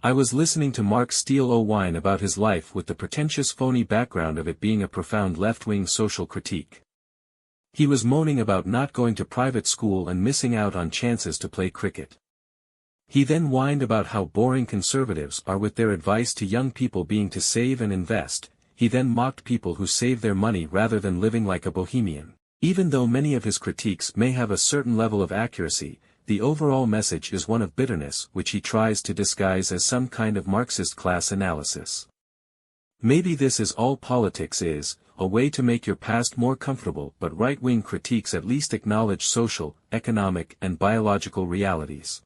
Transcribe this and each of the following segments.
I was listening to Mark Steele whine about his life with the pretentious phony background of it being a profound left-wing social critique. He was moaning about not going to private school and missing out on chances to play cricket. He then whined about how boring conservatives are with their advice to young people being to save and invest. He then mocked people who save their money rather than living like a bohemian. Even though many of his critiques may have a certain level of accuracy, the overall message is one of bitterness which he tries to disguise as some kind of Marxist class analysis. Maybe this is all politics is, a way to make your past more comfortable, but right-wing critiques at least acknowledge social, economic and biological realities.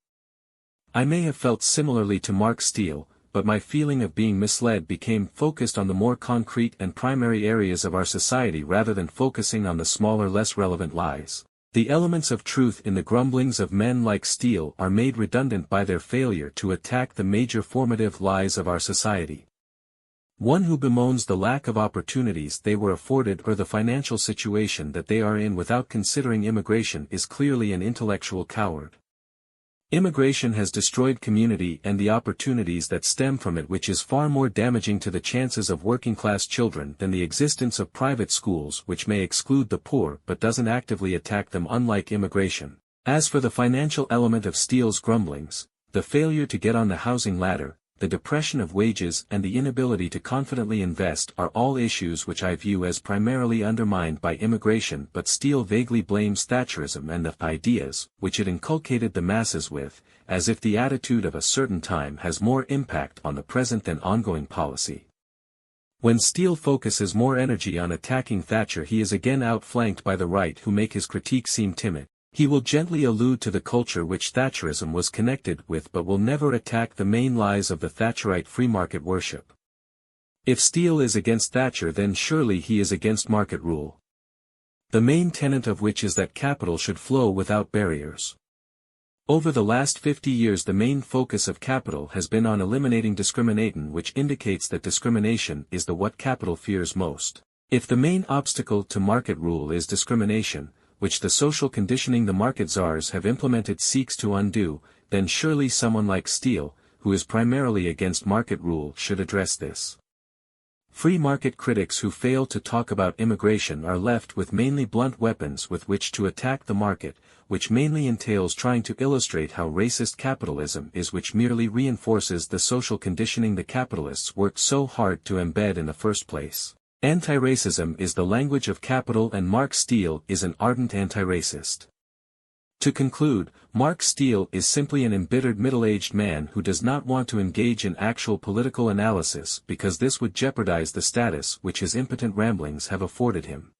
I may have felt similarly to Mark Steele, but my feeling of being misled became focused on the more concrete and primary areas of our society rather than focusing on the smaller less relevant lies. The elements of truth in the grumblings of men like Steele are made redundant by their failure to attack the major formative lies of our society. One who bemoans the lack of opportunities they were afforded or the financial situation that they are in without considering immigration is clearly an intellectual coward. Immigration has destroyed community and the opportunities that stem from it, which is far more damaging to the chances of working-class children than the existence of private schools, which may exclude the poor but doesn't actively attack them, unlike immigration. As for the financial element of Steele's grumblings, the failure to get on the housing ladder, the depression of wages and the inability to confidently invest are all issues which I view as primarily undermined by immigration, but Steele vaguely blames Thatcherism and the ideas which it inculcated the masses with, as if the attitude of a certain time has more impact on the present than ongoing policy. When Steele focuses more energy on attacking Thatcher, he is again outflanked by the right, who make his critique seem timid. He will gently allude to the culture which Thatcherism was connected with, but will never attack the main lies of the Thatcherite free market worship. If Steele is against Thatcher, then surely he is against market rule, the main tenet of which is that capital should flow without barriers. Over the last 50 years the main focus of capital has been on eliminating discrimination, which indicates that discrimination is the what capital fears most. If the main obstacle to market rule is discrimination, which the social conditioning the market czars have implemented seeks to undo, then surely someone like Steele, who is primarily against market rule, should address this. Free market critics who fail to talk about immigration are left with mainly blunt weapons with which to attack the market, which mainly entails trying to illustrate how racist capitalism is, which merely reinforces the social conditioning the capitalists worked so hard to embed in the first place. Anti-racism is the language of capital, and Mark Steele is an ardent anti-racist. To conclude, Mark Steele is simply an embittered middle-aged man who does not want to engage in actual political analysis because this would jeopardize the status which his impotent ramblings have afforded him.